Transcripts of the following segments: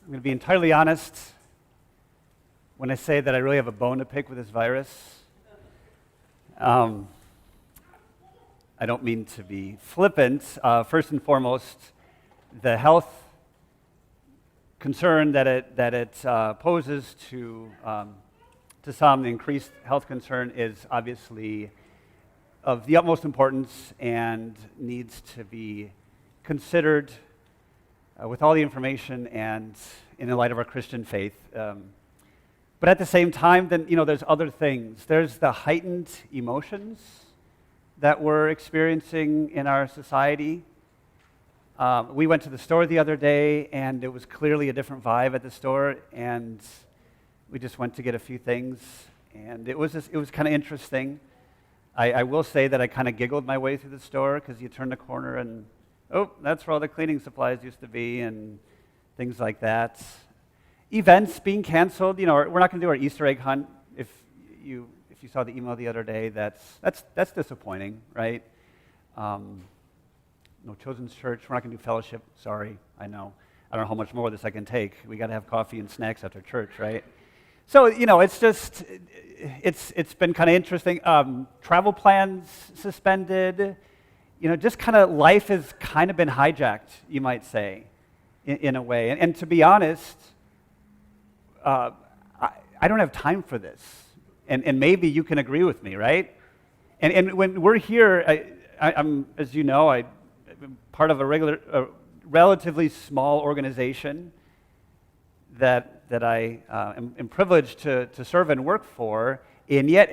I'm going to be entirely honest when I say that I really have a bone to pick with this virus. I don't mean to be flippant. First and foremost, the health concern that it poses to some, the increased health concern is obviously of the utmost importance and needs to be considered with all the information and in the light of our Christian faith. But at the same time, then, there's other things. There's the heightened emotions that we're experiencing in our society. We went to the store the other day, and it was clearly a different vibe at the store, and we just went to get a few things, and it was kind of interesting. I will say that I kind of giggled my way through the store because you turn the corner and, oh, that's where all the cleaning supplies used to be and things like that. Events being canceled. We're not going to do our Easter egg hunt. If you saw the email the other day, that's disappointing, right? No children's church. We're not going to do fellowship. Sorry, I know. I don't know how much more of this I can take. We got to have coffee and snacks after church, right? So it's been kind of interesting. Travel plans suspended. Just kind of life has kind of been hijacked, you might say, in a way. And to be honest, I don't have time for this. And maybe you can agree with me, right? And when we're here, I'm, as you know, I'm part of a relatively small organization that I am privileged to serve and work for, and yet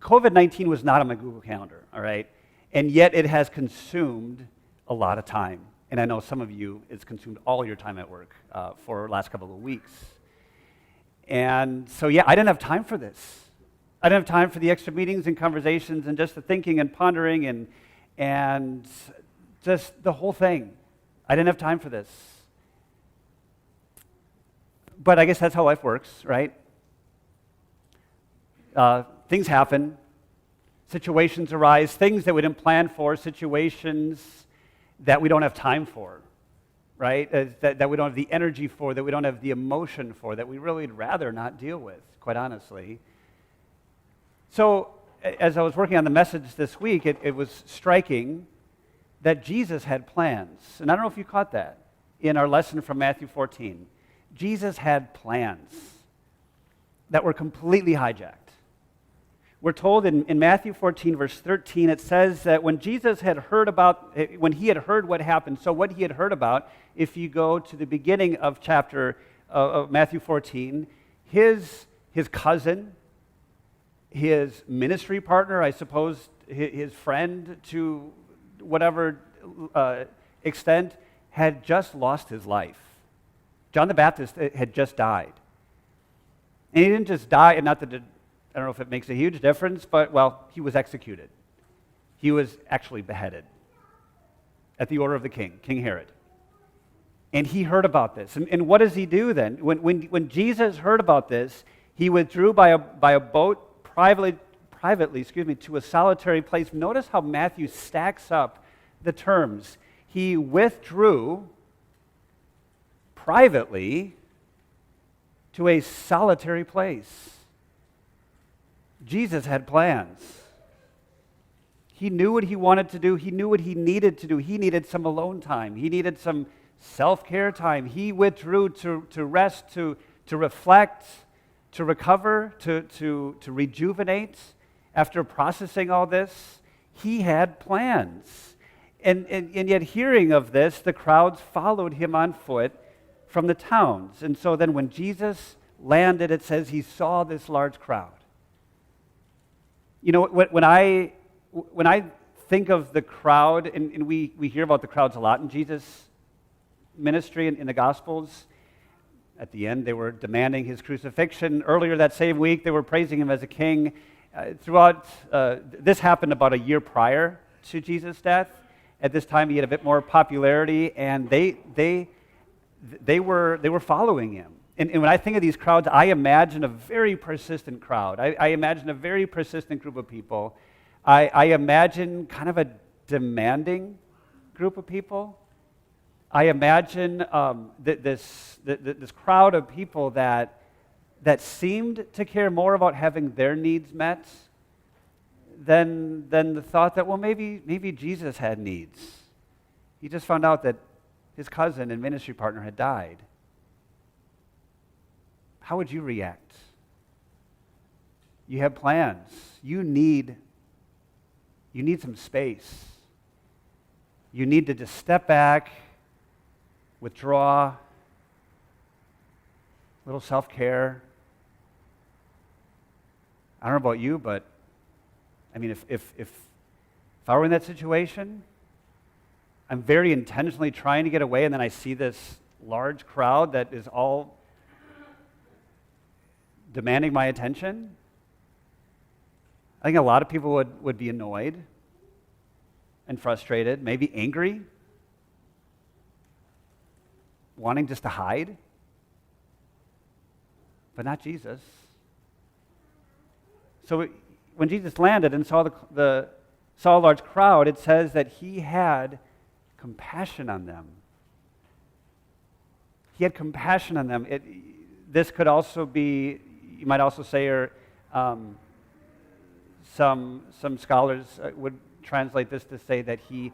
COVID-19 was not on my Google Calendar, all right? And yet it has consumed a lot of time. And I know some of you, it's consumed all your time at work for the last couple of weeks. And so, I didn't have time for this. I didn't have time for the extra meetings and conversations and just the thinking and pondering and just the whole thing. I didn't have time for this. But I guess that's how life works, right? Things happen. Situations arise, things that we didn't plan for, situations that we don't have time for, right? That we don't have the energy for, that we don't have the emotion for, that we really would rather not deal with, quite honestly. So, as I was working on the message this week, it was striking that Jesus had plans. And I don't know if you caught that in our lesson from Matthew 14. Jesus had plans that were completely hijacked. We're told in Matthew 14, verse 13, it says that when he had heard what happened, so what he had heard about, if you go to the beginning of of Matthew 14, his cousin, his ministry partner, I suppose his friend to whatever extent, had just lost his life. John the Baptist had just died. And he didn't just die, and not that I don't know if it makes a huge difference, but, he was executed. He was actually beheaded at the order of the king, King Herod. And he heard about this. And what does he do then? When Jesus heard about this, he withdrew by a boat privately, to a solitary place. Notice how Matthew stacks up the terms. He withdrew privately to a solitary place. Jesus had plans. He knew what he wanted to do. He knew what he needed to do. He needed some alone time. He needed some self-care time. He withdrew to rest, to reflect, to recover, to rejuvenate. After processing all this, he had plans. And yet, hearing of this, the crowds followed him on foot from the towns. And so then when Jesus landed, it says he saw this large crowd. When I think of the crowd, and we hear about the crowds a lot in Jesus' ministry and in the Gospels, at the end they were demanding his crucifixion. Earlier that same week they were praising him as a king. This happened about a year prior to Jesus' death. At this time he had a bit more popularity, and they were following him. And when I think of these crowds, I imagine a very persistent crowd. I imagine a very persistent group of people. I imagine kind of a demanding group of people. I imagine this crowd of people that seemed to care more about having their needs met than the thought that, well, maybe Jesus had needs. He just found out that his cousin and ministry partner had died. How would you react? You have plans. You need some space. You need to just step back, withdraw, a little self-care. I don't know about you, but I mean, if I were in that situation, I'm very intentionally trying to get away, and then I see this large crowd that is all demanding my attention. I think a lot of people would be annoyed and frustrated, maybe angry, wanting just to hide, but not Jesus. So when Jesus landed and saw saw a large crowd, it says that he had compassion on them. He had compassion on them. This could also be, you might also say, or some scholars would translate this to say that he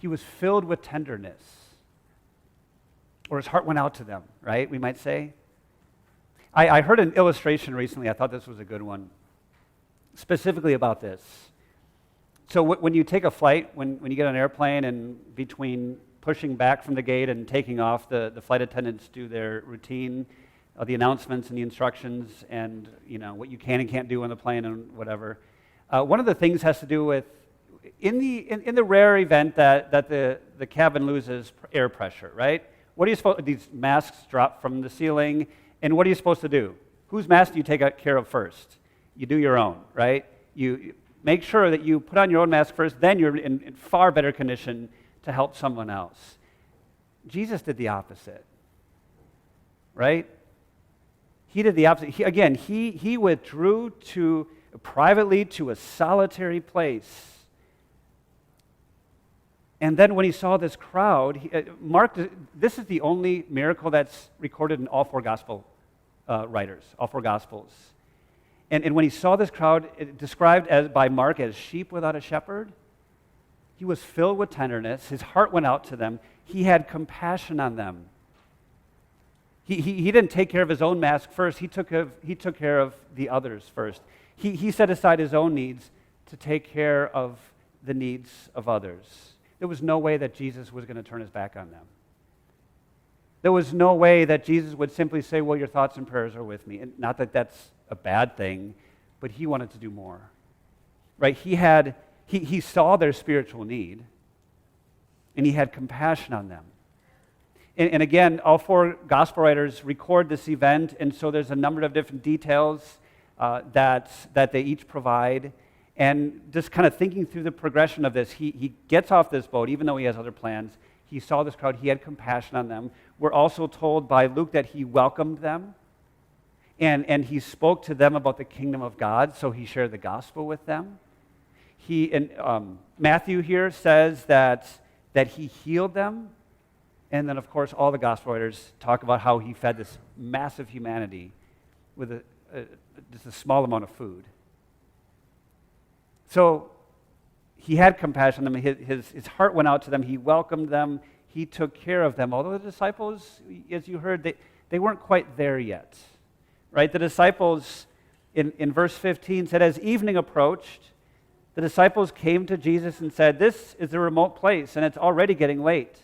was filled with tenderness, or his heart went out to them, right? We might say. I heard an illustration recently. I thought this was a good one, specifically about this. So when you take a flight, when you get on an airplane, and between pushing back from the gate and taking off, the flight attendants do their routine, the announcements and the instructions, and what you can and can't do on the plane and whatever. One of the things has to do with in the rare event that the cabin loses air pressure, right? What are you supposed? These masks drop from the ceiling, and what are you supposed to do? Whose mask do you take care of first? You do your own, right? You make sure that you put on your own mask first, then you're in far better condition to help someone else. Jesus did the opposite, right? He did the opposite. He withdrew privately to a solitary place. And then when he saw this crowd, this is the only miracle that's recorded in all four gospel writers, all four gospels. And when he saw this crowd, described by Mark as sheep without a shepherd, he was filled with tenderness. His heart went out to them. He had compassion on them. He didn't take care of his own mask first. He took care of the others first. He set aside his own needs to take care of the needs of others. There was no way that Jesus was going to turn his back on them. There was no way that Jesus would simply say, well, your thoughts and prayers are with me. And not that that's a bad thing, but he wanted to do more. Right? He saw their spiritual need, and he had compassion on them. And again, all four gospel writers record this event, and so there's a number of different details that they each provide. And just kind of thinking through the progression of this, he gets off this boat, even though he has other plans. He saw this crowd. He had compassion on them. We're also told by Luke that he welcomed them, and he spoke to them about the kingdom of God, so he shared the gospel with them. Matthew here says that he healed them, and then, of course, all the gospel writers talk about how he fed this massive humanity with just a small amount of food. So he had compassion on them. His heart went out to them. He welcomed them. He took care of them. Although the disciples, as you heard, they weren't quite there yet. Right? The disciples, in verse 15, said, as evening approached, the disciples came to Jesus and said, this is a remote place, and it's already getting late.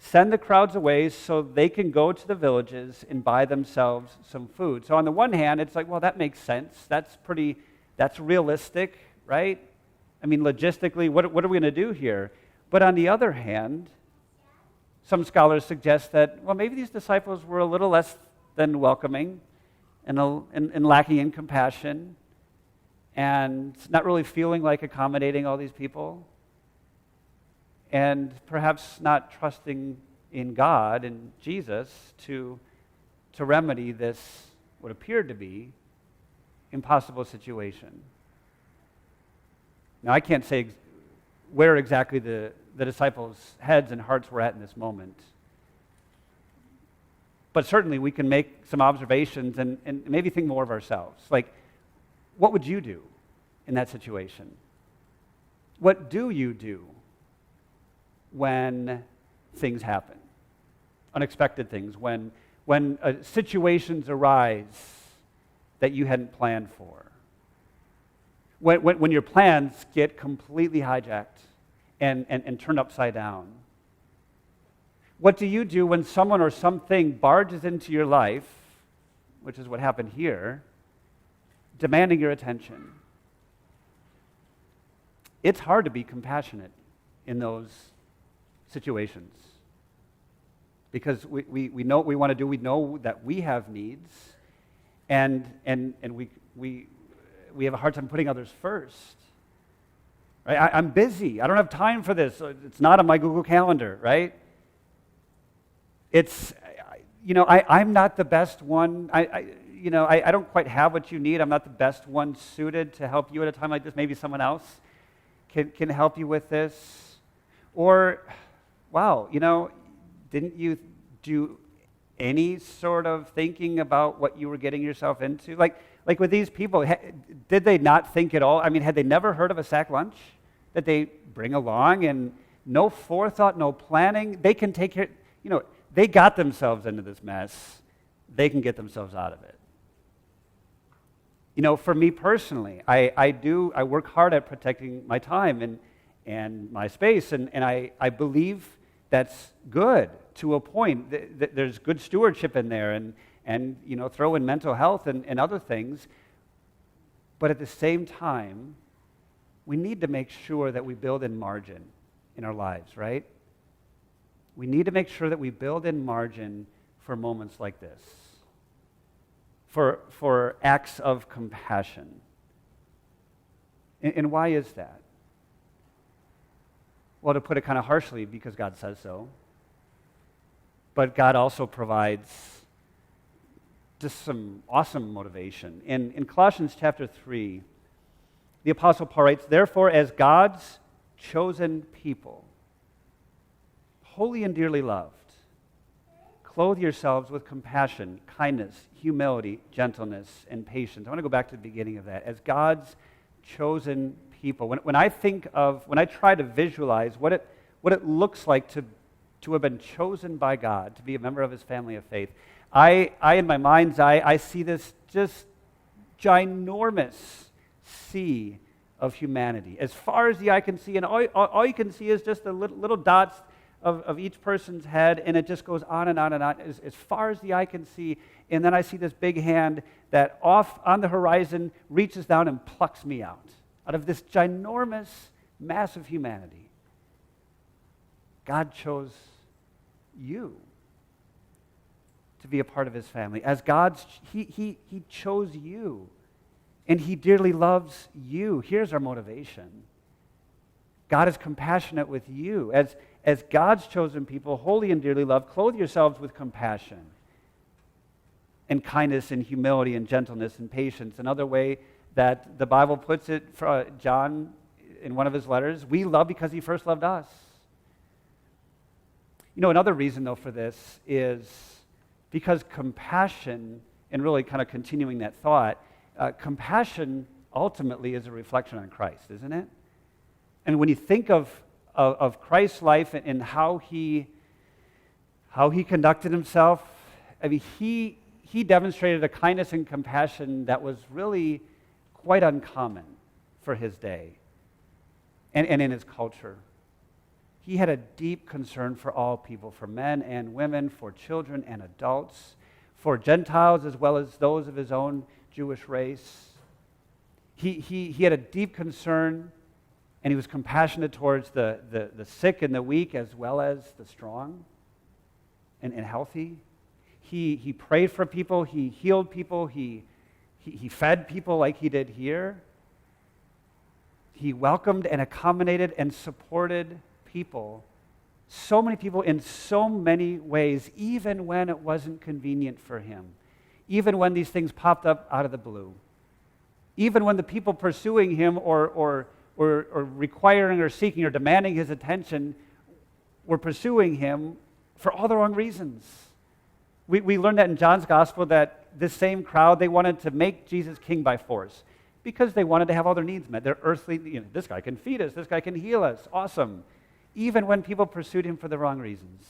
Send the crowds away so they can go to the villages and buy themselves some food. So on the one hand, it's like, well, that makes sense. That's realistic, right? I mean, logistically, what are we going to do here? But on the other hand, some scholars suggest that, well, maybe these disciples were a little less than welcoming and lacking in compassion and not really feeling like accommodating all these people, and perhaps not trusting in God and Jesus to remedy this, what appeared to be, impossible situation. Now, I can't say where exactly the the disciples' heads and hearts were at in this moment. But certainly we can make some observations and maybe think more of ourselves. Like, what would you do in that situation? What do you do when things happen? Unexpected things, when situations arise that you hadn't planned for. When your plans get completely hijacked and turned upside down. What do you do when someone or something barges into your life, which is what happened here, demanding your attention? It's hard to be compassionate in those situations because we know what we want to do. We know that we have needs, and we have a hard time putting others first. Right? I'm busy. I don't have time for this. It's not on my Google Calendar, right? It's, I'm not the best one. I don't quite have what you need. I'm not the best one suited to help you at a time like this. Maybe someone else can help you with this. Or, wow, didn't you do any sort of thinking about what you were getting yourself into? Like with these people, did they not think at all? I mean, had they never heard of a sack lunch that they bring along and no forethought, no planning? They can take care, they got themselves into this mess. They can get themselves out of it. For me personally, I work hard at protecting my time and my space, and I believe that's good to a point. There's good stewardship in there, and throw in mental health and other things. But at the same time, we need to make sure that we build in margin in our lives, right? We need to make sure that we build in margin for moments like this, for acts of compassion. And why is that? Well, to put it kind of harshly, because God says so. But God also provides just some awesome motivation. In Colossians chapter 3, the Apostle Paul writes, "Therefore, as God's chosen people, holy and dearly loved, clothe yourselves with compassion, kindness, humility, gentleness, and patience." I want to go back to the beginning of that. As God's chosen people. When I try to visualize what it looks like to have been chosen by God, to be a member of His family of faith, I in my mind's eye, I see this just ginormous sea of humanity. As far as the eye can see, and all you can see is just the little dots of each person's head, and it just goes on and on and on, as far as the eye can see. And then I see this big hand that off on the horizon reaches down and plucks me out of this ginormous mass of humanity. God chose you to be a part of His family. As He chose you, and He dearly loves you. Here's our motivation. God is compassionate with you. As God's chosen people, holy and dearly loved, clothe yourselves with compassion and kindness and humility and gentleness and patience. Another way that the Bible puts it, John, in one of his letters, we love because He first loved us. Another reason, though, for this is because compassion, and really kind of continuing that thought, compassion ultimately is a reflection on Christ, isn't it? And when you think of Christ's life and how he conducted Himself, I mean, he demonstrated a kindness and compassion that was really quite uncommon for His day and in His culture. He had a deep concern for all people, for men and women, for children and adults, for Gentiles as well as those of His own Jewish race. He had a deep concern, and He was compassionate towards the sick and the weak as well as the strong and healthy. He prayed for people. He healed people. He fed people like He did here. He welcomed and accommodated and supported people, so many people in so many ways, even when it wasn't convenient for Him, even when these things popped up out of the blue, even when the people pursuing Him or or requiring or seeking or demanding his attention were pursuing him for all the wrong reasons. We learned that in John's gospel that this same crowd, they wanted to make Jesus king by force because they wanted to have all their needs met. Their earthly, this guy can feed us, this guy can heal us, awesome. Even when people pursued him for the wrong reasons,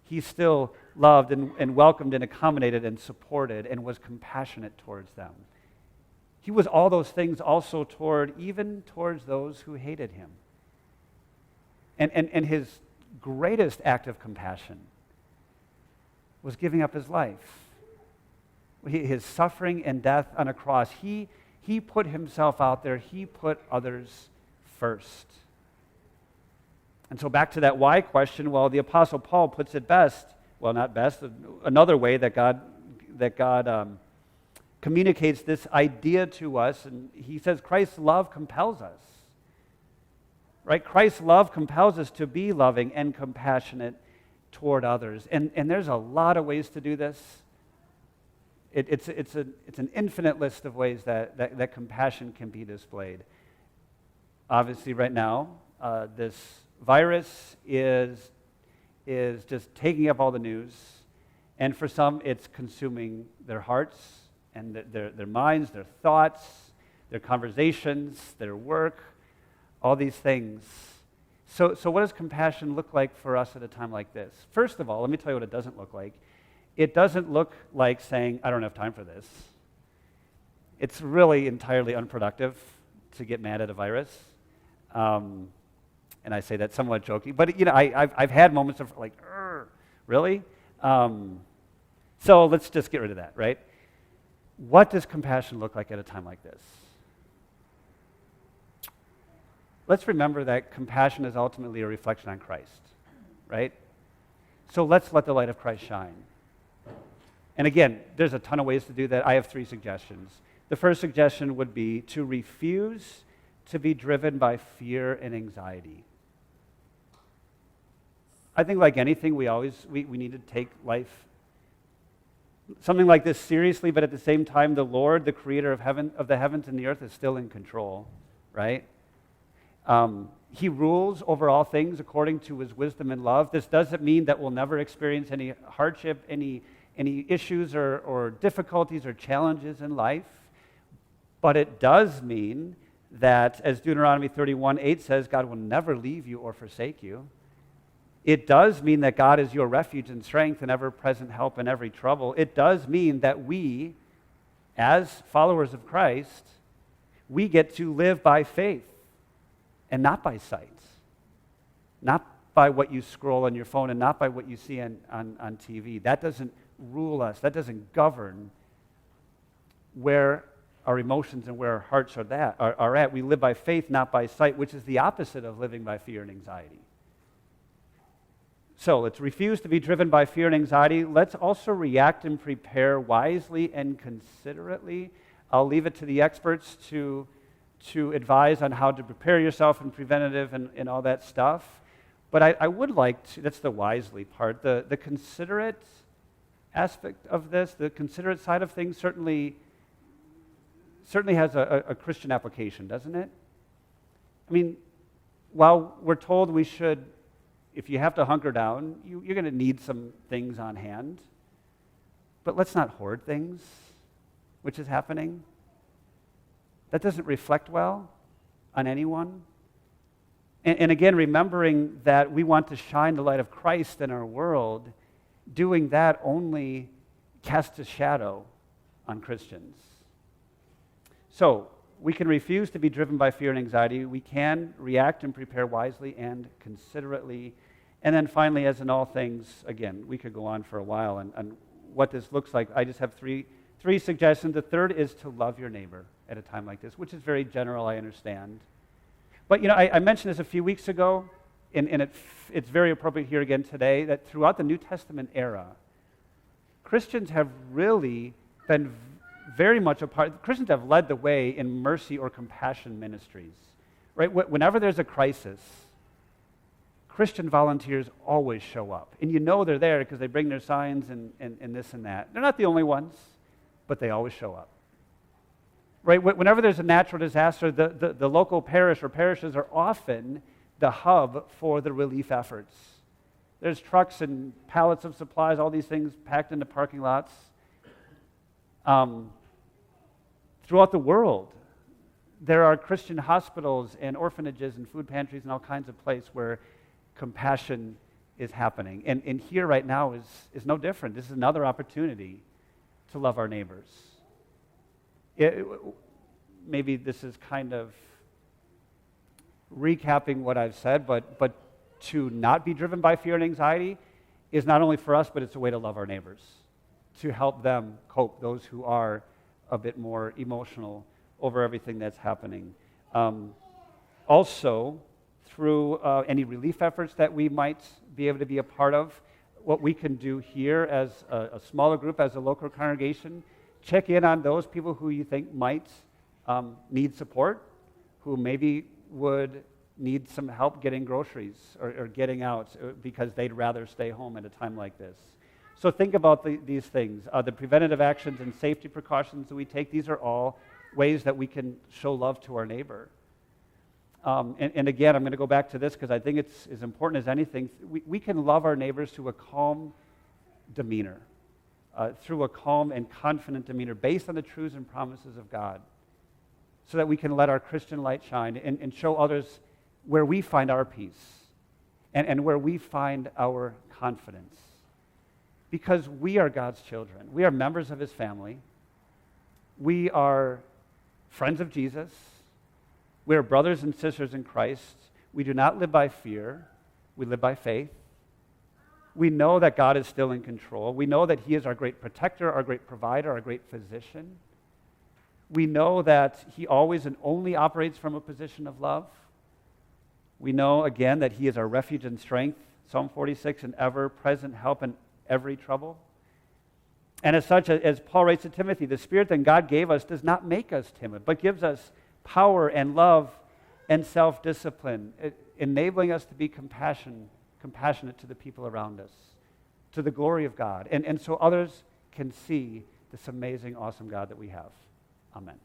he still loved and welcomed and accommodated and supported and was compassionate towards them. He was all those things also even towards those who hated him. And his greatest act of compassion was giving up his life. His suffering and death on a cross. He put himself out there. He put others first. And so back to that why question, well, the Apostle Paul puts it best, well, not best, another way that God communicates this idea to us, and he says Christ's love compels us. Right? Christ's love compels us to be loving and compassionate toward others. And there's a lot of ways to do this. It's an infinite list of ways that compassion can be displayed. Obviously, right now, this virus is just taking up all the news, and for some, it's consuming their hearts and their minds, their thoughts, their conversations, their work, all these things. So what does compassion look like for us at a time like this? First of all, let me tell you what it doesn't look like. It doesn't look like saying, I don't have time for this. It's really entirely unproductive to get mad at a virus. And I say that somewhat joking. But, I've had moments of like, really? So let's just get rid of that, right? What does compassion look like at a time like this? Let's remember that compassion is ultimately a reflection on Christ, right? So let's let the light of Christ shine. And again, there's a ton of ways to do that. I have 3 suggestions. The first suggestion would be to refuse to be driven by fear and anxiety. I think like anything, we need to take life, something like this seriously, but at the same time, the Lord, the creator of the heavens and the earth, is still in control, right? He rules over all things according to his wisdom and love. This doesn't mean that we'll never experience any hardship, any issues or difficulties or challenges in life. But it does mean that, as Deuteronomy 31:8 says, God will never leave you or forsake you. It does mean that God is your refuge and strength and ever-present help in every trouble. It does mean that we, as followers of Christ, we get to live by faith and not by sight. Not by what you scroll on your phone and not by what you see on TV. That doesn't rule us. That doesn't govern where our emotions and where our hearts are at. We live by faith, not by sight, which is the opposite of living by fear and anxiety. So let's refuse to be driven by fear and anxiety. Let's also react and prepare wisely and considerately. I'll leave it to the experts to advise on how to prepare yourself and preventative and all that stuff. But I would like to, that's the wisely part, the considerate aspect of this, the considerate side of things certainly has a Christian application, doesn't it? I mean, while we're told we should, if you have to hunker down, you're going to need some things on hand. But let's not hoard things, which is happening. That doesn't reflect well on anyone. And again, remembering that we want to shine the light of Christ in our world, doing that only casts a shadow on Christians. So, we can refuse to be driven by fear and anxiety. We can react and prepare wisely and considerately. And then finally, as in all things, again, we could go on for a while on what this looks like. I just have three suggestions. The third is to love your neighbor at a time like this, which is very general, I understand. But, I mentioned this a few weeks ago, and it's very appropriate here again today, that throughout the New Testament era, Christians have really been very much a part. Christians have led the way in mercy or compassion ministries, right? Whenever there's a crisis, Christian volunteers always show up. And they're there because they bring their signs and this and that. They're not the only ones, but they always show up. right? Whenever there's a natural disaster, the local parish or parishes are often the hub for the relief efforts. There's trucks and pallets of supplies, all these things packed into parking lots. Throughout the world, there are Christian hospitals and orphanages and food pantries and all kinds of places where compassion is happening. And here right now is no different. This is another opportunity to love our neighbors. Maybe this is kind of recapping what I've said, but to not be driven by fear and anxiety is not only for us, but it's a way to love our neighbors, to help them cope, those who are a bit more emotional over everything that's happening. Also, through any relief efforts that we might be able to be a part of, what we can do here as a smaller group, as a local congregation, check in on those people who you think might need support, who maybe would need some help getting groceries or getting out because they'd rather stay home at a time like this. So think about these things. The preventative actions and safety precautions that we take, these are all ways that we can show love to our neighbor. And again, I'm going to go back to this because I think it's as important as anything. We can love our neighbors through a calm demeanor, through a calm and confident demeanor based on the truths and promises of God, so that we can let our Christian light shine and show others where we find our peace and where we find our confidence. Because we are God's children. We are members of His family. We are friends of Jesus. We are brothers and sisters in Christ. We do not live by fear. We live by faith. We know that God is still in control. We know that He is our great protector, our great provider, our great physician. We know that He always and only operates from a position of love. We know, again, that He is our refuge and strength, Psalm 46, an ever-present help in every trouble. And as such, as Paul writes to Timothy, the Spirit that God gave us does not make us timid, but gives us power and love and self-discipline, enabling us to be compassionate to the people around us, to the glory of God, and so others can see this amazing, awesome God that we have. Amen.